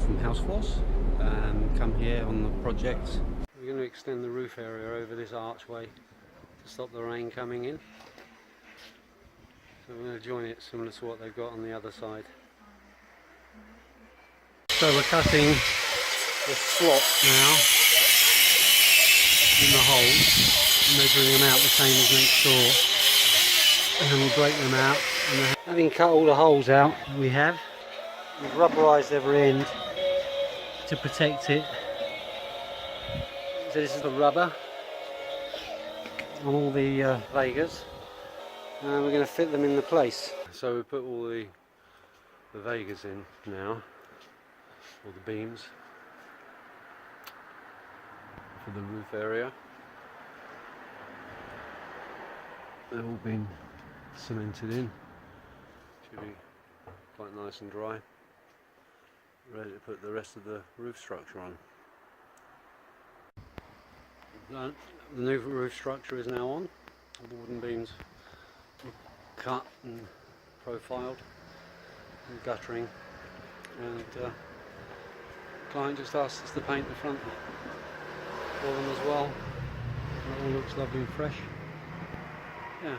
from Houseforce. Come here on the project. We're going to extend the roof area over this archway to stop the rain coming in. So we're going to join it similar to what they've got on the other side. So we're cutting the slots now in the holes, measuring them out the same as next door, and then we'll break them out. And having cut all the holes out we've rubberized every end to protect it. So this is the rubber on all the Vegas, and we're going to fit them in the place. So we put all the Vegas in now, all the beams for the roof area. They've all been cemented in. Should be quite nice and dry. Ready to put the rest of the roof structure on. The new roof structure is now on. All the wooden beams were cut and profiled and guttering, and the client just asked us to paint the front for them as well. It all looks lovely and fresh. Yeah.